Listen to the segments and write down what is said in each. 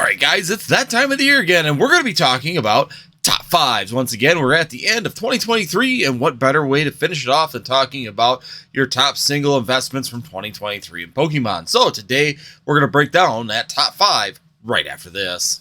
Alright guys, it's that time of the year again, and we're going to be talking about top fives. Once again, we're at the end of 2023, and what better way to finish it off than talking about your top single investments from 2023 in Pokemon. So today, we're going to break down that top five right after this.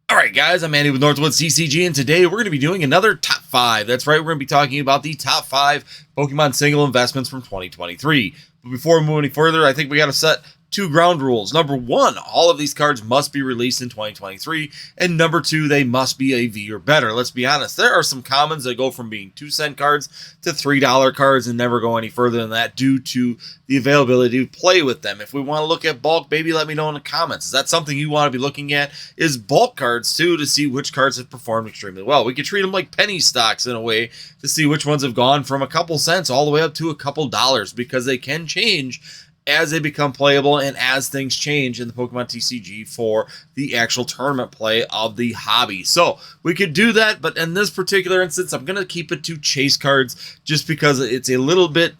Alright guys, I'm Andy with Northwoods CCG, and today we're going to be doing another top five. That's right, we're going to be talking about the top five Pokemon single investments from 2023. But before we move any further, I think we got to set two ground rules. Number one, all of these cards must be released in 2023. And number two, they must be a V or better. Let's be honest, there are some commons that go from being 2-cent cards to $3 cards and never go any further than that due to the availability to play with them. If we want to look at bulk, baby, let me know in the comments. Is that something you want to be looking at? Is bulk cards too, to see which cards have performed extremely well. We could treat them like penny stocks in a way to see which ones have gone from a couple cents all the way up to a couple dollars, because they can change as they become playable and as things change in the Pokemon TCG for the actual tournament play of the hobby. So we could do that, but in this particular instance, I'm going to keep it to chase cards just because it's a little bit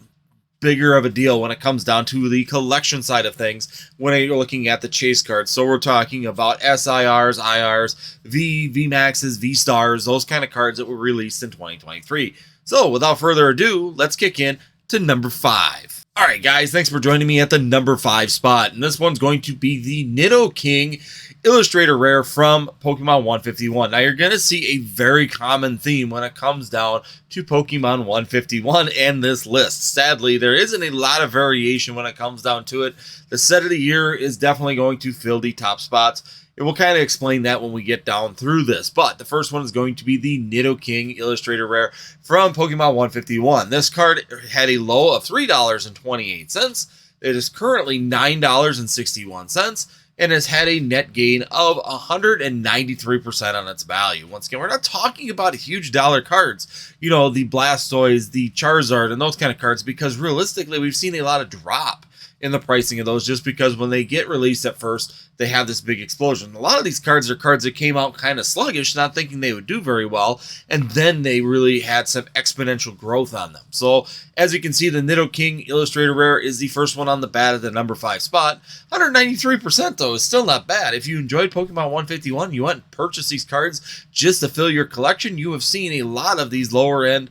bigger of a deal when it comes down to the collection side of things when you're looking at the chase cards. So we're talking about SIRs, IRs, VMAXs, V-Stars, those kind of cards that were released in 2023. So without further ado, let's kick in to number five. Alright guys, thanks for joining me at the number 5 spot, and this one's going to be the Nidoking Illustrator Rare from Pokemon 151. Now you're going to see a very common theme when it comes down to Pokemon 151 and this list. Sadly, there isn't a lot of variation when it comes down to it. The set of the year is definitely going to fill the top spots. And we'll kind of explain that when we get down through this. But the first one is going to be the Nidoking Illustrator Rare from Pokemon 151. This card had a low of $3.28. It is currently $9.61 and has had a net gain of 193% on its value. Once again, we're not talking about huge dollar cards, you know, the Blastoise, the Charizard, and those kind of cards, because realistically, we've seen a lot of drop in the pricing of those just because when they get released at first, they have this big explosion. A lot of these cards are cards that came out kind of sluggish, not thinking they would do very well, and then they really had some exponential growth on them. So, as you can see, the Nidoking Illustrator Rare is the first one on the bat at the number 5 spot. 193% though is still not bad. If you enjoyed Pokemon 151, you went and purchased these cards just to fill your collection, you have seen a lot of these lower end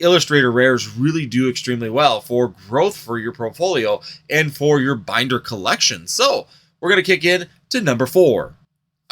Illustrator Rares really do extremely well for growth for your portfolio and for your binder collection. So we're going to kick in to number 4.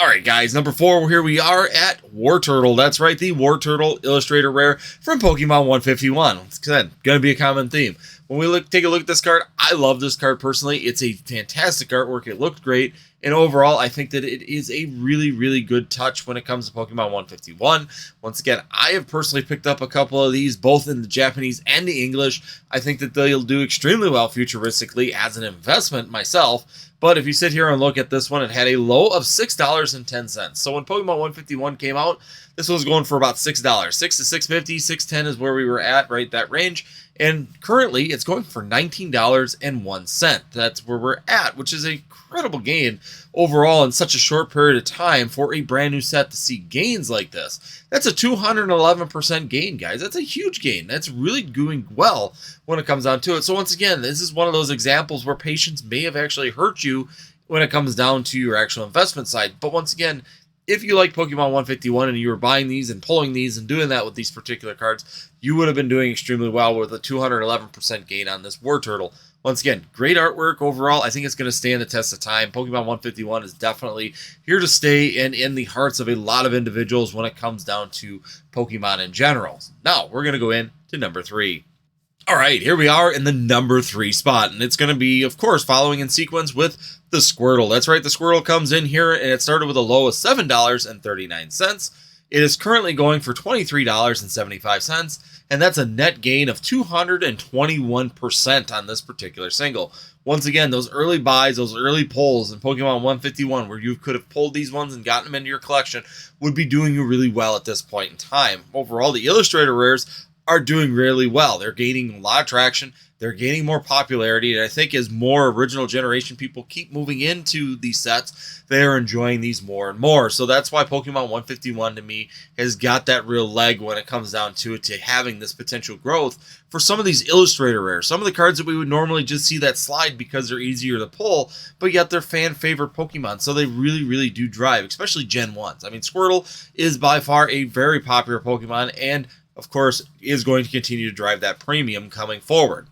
Alright guys, number 4, here we are at Wartortle. That's right, the Wartortle Illustrator Rare from Pokemon 151. It's going to be a common theme. When we take a look at this card, I love this card personally. It's a fantastic artwork. It looked great. And overall, I think that it is a really, really good touch when it comes to Pokemon 151. Once again, I have personally picked up a couple of these, both in the Japanese and the English. I think that they'll do extremely well futuristically as an investment myself. But if you sit here and look at this one, it had a low of $6.10. So when Pokemon 151 came out, this was going for about $6. $6 to $6.50, $6.10 is where we were at, right, that range. And currently, it's going for $19.01. That's where we're at, which is an incredible gain overall in such a short period of time for a brand new set to see gains like this. That's a 211% gain, guys. That's a huge gain. That's really doing well when it comes down to it. So once again, this is one of those examples where patience may have actually hurt you when it comes down to your actual investment side. But once again, if you like Pokemon 151 and you were buying these and pulling these and doing that with these particular cards, you would have been doing extremely well with a 211% gain on this Wartortle. Once again, great artwork overall. I think it's going to stand the test of time. Pokemon 151 is definitely here to stay and in the hearts of a lot of individuals when it comes down to Pokemon in general. Now, we're going to go in to number 3. All right, here we are in the number 3 spot, and it's going to be, of course, following in sequence with the Squirtle. That's right, the Squirtle comes in here, and it started with a low of $7.39. It is currently going for $23.75, and that's a net gain of 221% on this particular single. Once again, those early buys, those early pulls in Pokemon 151, where you could have pulled these ones and gotten them into your collection, would be doing you really well at this point in time. Overall, the Illustrator Rares are doing really well. They're gaining a lot of traction. They're gaining more popularity, and I think as more original generation people keep moving into these sets, they are enjoying these more and more. So that's why Pokemon 151 to me has got that real leg when it comes down to it, to having this potential growth for some of these illustrator rares. Some of the cards that we would normally just see that slide because they're easier to pull, but yet they're fan favorite Pokemon. So they really, really do drive, especially Gen 1s. I mean, Squirtle is by far a very popular Pokemon, and of course is going to continue to drive that premium coming forward.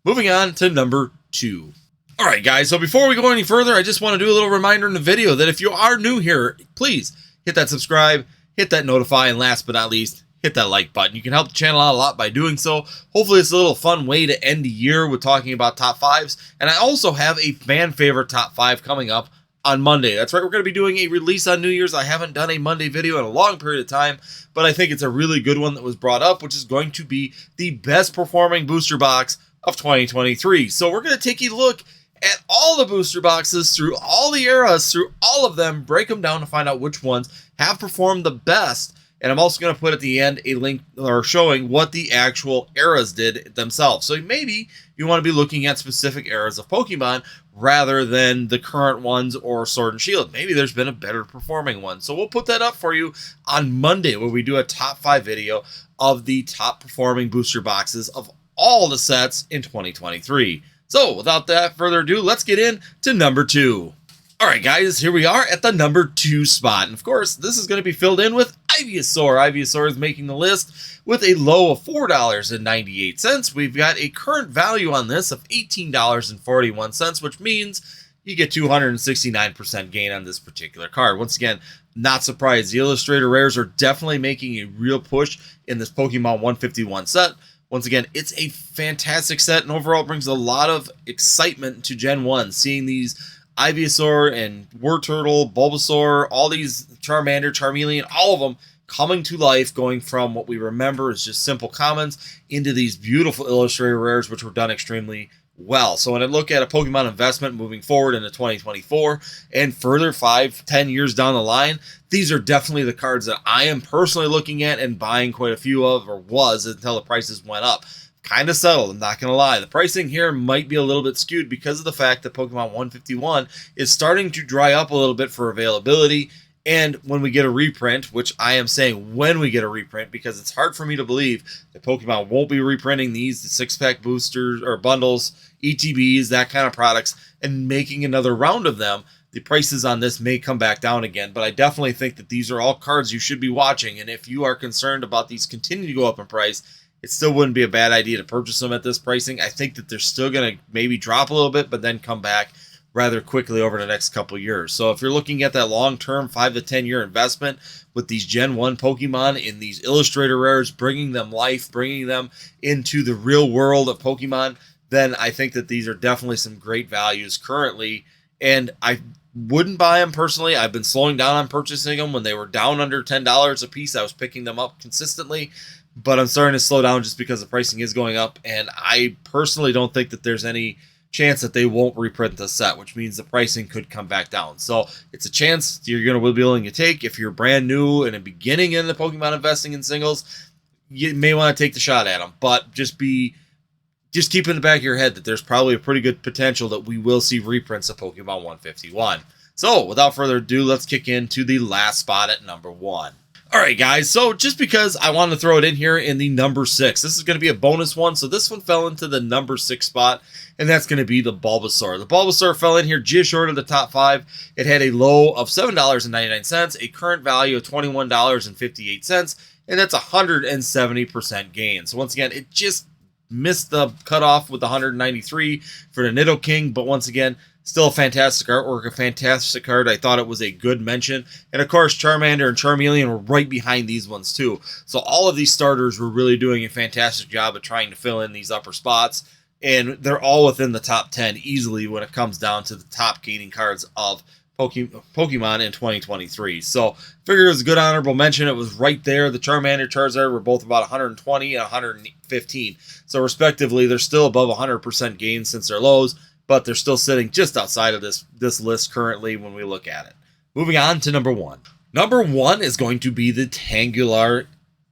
Moving on to number 2. Alright guys, so before we go any further, I just want to do a little reminder in the video that if you are new here, please hit that subscribe, hit that notify, and last but not least, hit that like button. You can help the channel out a lot by doing so. Hopefully it's a little fun way to end the year with talking about top 5s. And I also have a fan favorite top 5 coming up on Monday. That's right, we're going to be doing a release on New Year's. I haven't done a Monday video in a long period of time, but I think it's a really good one that was brought up, which is going to be the best performing booster box of 2023. So we're going to take a look at all the booster boxes through all the eras, through all of them, break them down to find out which ones have performed the best. And I'm also going to put at the end a link or showing what the actual eras did themselves. So maybe you want to be looking at specific eras of Pokemon rather than the current ones or Sword and Shield. Maybe there's been a better performing one. So we'll put that up for you on Monday, where we do a top 5 video of the top performing booster boxes of all the sets in 2023. So without that further ado, let's get into number 2. Alright guys, here we are at the number 2 spot. And of course, this is going to be filled in with Ivysaur. Ivysaur is making the list with a low of $4.98. We've got a current value on this of $18.41, which means you get 269% gain on this particular card. Once again, not surprised. The illustrator rares are definitely making a real push in this Pokemon 151 set. Once again, it's a fantastic set, and overall brings a lot of excitement to Gen 1. Seeing these Ivysaur and Wartortle, Bulbasaur, all these Charmander, Charmeleon, all of them coming to life, going from what we remember as just simple commons into these beautiful illustrator rares, which were done extremely well. So when I look at a Pokemon investment moving forward into 2024 and further 5-10 years down the line, these are definitely the cards that I am personally looking at and buying quite a few of, or was, until the prices went up. Kind of settled, I'm not going to lie. The pricing here might be a little bit skewed because of the fact that Pokemon 151 is starting to dry up a little bit for availability. And when we get a reprint, which I am saying when we get a reprint, because it's hard for me to believe that Pokemon won't be reprinting these, the 6-pack boosters or bundles, ETBs, that kind of products, and making another round of them, the prices on this may come back down again. But I definitely think that these are all cards you should be watching. And if you are concerned about these continuing to go up in price, it still wouldn't be a bad idea to purchase them at this pricing. I think that they're still going to maybe drop a little bit, but then come back rather quickly over the next couple years. So if you're looking at that long-term 5 to 10 year investment with these Gen 1 Pokemon in these illustrator rares, bringing them life, bringing them into the real world of Pokemon, then I think that these are definitely some great values currently. And I wouldn't buy them personally. I've been slowing down on purchasing them. When they were down under $10 a piece, I was picking them up consistently. But I'm starting to slow down just because the pricing is going up. And I personally don't think that there's any chance that they won't reprint the set, which means the pricing could come back down. So it's a chance you're going to be willing to take. If you're brand new and a beginning in the Pokemon investing in singles, you may want to take the shot at them. But just keep in the back of your head that there's probably a pretty good potential that we will see reprints of Pokemon 151. So without further ado, let's kick into the last spot at number 1. Alright guys, so just because I wanted to throw it in here in the number 6, this is going to be a bonus one, so this one fell into the number 6 spot, and that's going to be the Bulbasaur. The Bulbasaur fell in here just short of the top 5. It had a low of $7.99, a current value of $21.58, and that's 170% gain. So once again, it just missed the cutoff with the 193 for the Nidoking, but once again, still a fantastic artwork, a fantastic card. I thought it was a good mention. And of course, Charmander and Charmeleon were right behind these ones too. So all of these starters were really doing a fantastic job of trying to fill in these upper spots. And they're all within the top 10 easily when it comes down to the top gaining cards of Pokemon in 2023. So figured it was a good honorable mention. It was right there. The Charmander, Charizard were both about 120 and 115. So respectively, they're still above 100% gain since their lows, but they're still sitting just outside of this list currently when we look at it. Moving on to number 1. Number 1 is going to be the Tangela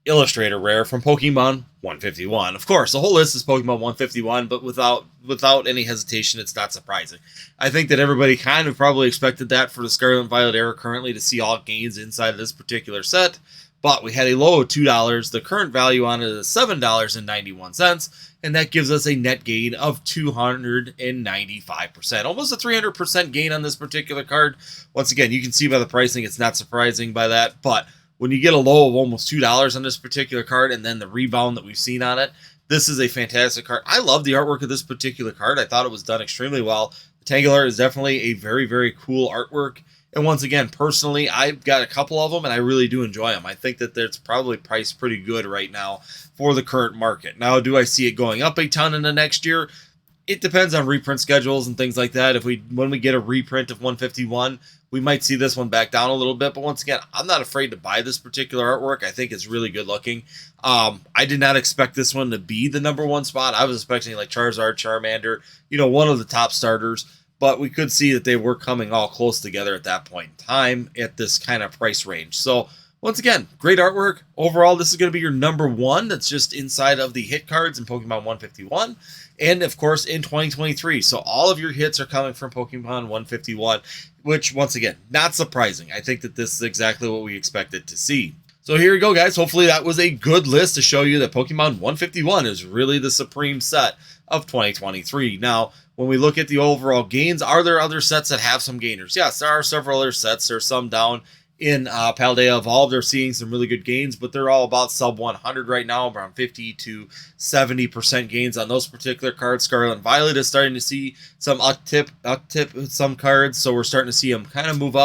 Illustrator Rare from Pokemon 151. Of course, the whole list is Pokemon 151, but without any hesitation, it's not surprising. I think that everybody kind of probably expected that for the Scarlet Violet era currently to see all gains inside of this particular set, but we had a low of $2. The current value on it is $7.91, and that gives us a net gain of 295%. Almost a 300% gain on this particular card. Once again, you can see by the pricing, it's not surprising by that, but when you get a low of almost $2 on this particular card and then the rebound that we've seen on it, this is a fantastic card. I love the artwork of this particular card. I thought it was done extremely well. The Tangela is definitely a very, very cool artwork. And once again, personally, I've got a couple of them and I really do enjoy them. I think that it's probably priced pretty good right now for the current market. Now, do I see it going up a ton in the next year? It depends on reprint schedules and things like that. When we get a reprint of 151, we might see this one back down a little bit. But once again, I'm not afraid to buy this particular artwork. I think it's really good looking. I did not expect this one to be the #1 spot. I was expecting like Charizard, Charmander, one of the top starters. But we could see that they were coming all close together at that point in time at this kind of price range. So once again, great artwork. Overall, this is going to be your #1 that's just inside of the hit cards in Pokemon 151. And of course, in 2023. So all of your hits are coming from Pokemon 151, which once again, not surprising. I think that this is exactly what we expected to see. So here you go, guys. Hopefully that was a good list to show you that Pokemon 151 is really the supreme set of 2023. Now, when we look at the overall gains, are there other sets that have some gainers? Yes, there are several other sets. There's some down in Paldea Evolved. They're seeing some really good gains, but they're all about sub 100 right now, around 50 to 70% gains on those particular cards. Scarlet Violet is starting to see some uptick with some cards, so we're starting to see them kind of move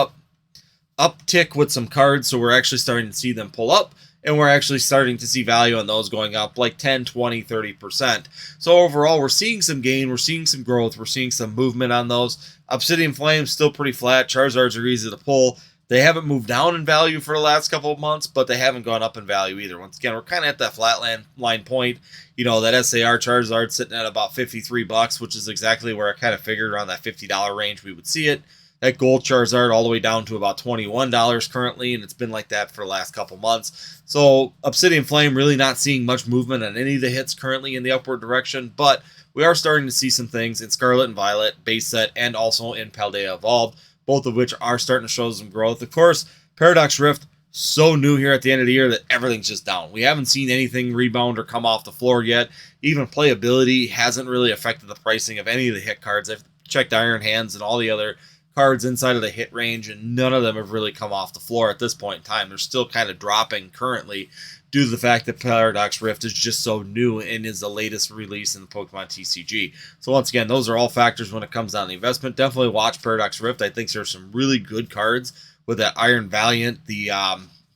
uptick with some cards, so we're actually starting to see them pull up, and we're actually starting to see value on those going up like 10, 20, 30%. So overall, we're seeing some gain, we're seeing some growth, we're seeing some movement on those. Obsidian Flame's still pretty flat. Charizards are easy to pull. They haven't moved down in value for the last couple of months, but they haven't gone up in value either. Once again, we're kind of at that flat line point. That SAR Charizard sitting at about $53, which is exactly where I kind of figured around that $50 range we would see it. That gold Charizard all the way down to about $21 currently, and it's been like that for the last couple months. So Obsidian Flame really not seeing much movement on any of the hits currently in the upward direction, but we are starting to see some things in Scarlet and Violet base set and also in Paldea Evolved, both of which are starting to show some growth. Of course, Paradox Rift, so new here at the end of the year that everything's just down. We haven't seen anything rebound or come off the floor yet. Even playability hasn't really affected the pricing of any of the hit cards. I've checked Iron Hands and all the other cards inside of the hit range, and none of them have really come off the floor at this point in time. They're still kind of dropping currently due to the fact that Paradox Rift is just so new and is the latest release in the Pokemon TCG. So once again, those are all factors when it comes down to the investment. Definitely watch Paradox Rift. I think there's some really good cards with that Iron Valiant, the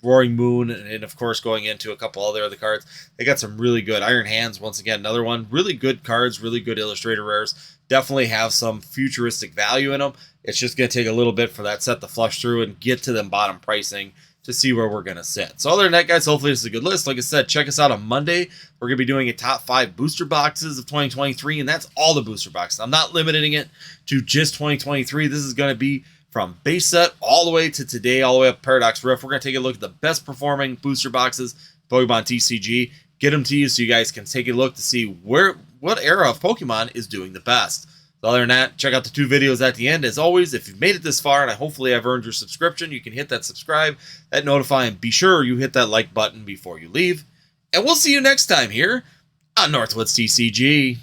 Roaring Moon, and of course going into a couple other cards. They got some really good Iron Hands, once again, another one. Really good cards, really good Illustrator rares. Definitely have some futuristic value in them. It's just going to take a little bit for that set to flush through and get to them bottom pricing to see where we're going to sit. So other than that, guys, hopefully this is a good list. Like I said, check us out on Monday. We're going to be doing a top 5 booster boxes of 2023, and that's all the booster boxes. I'm not limiting it to just 2023. This is going to be from base set all the way to today, all the way up Paradox Rift. We're going to take a look at the best performing booster boxes, Pokemon TCG, get them to you so you guys can take a look to see what era of Pokemon is doing the best. So other than that, check out the 2 videos at the end. As always, if you've made it this far, and hopefully I've earned your subscription, you can hit that subscribe, that notify, and be sure you hit that like button before you leave. And we'll see you next time here on Northwoods TCG.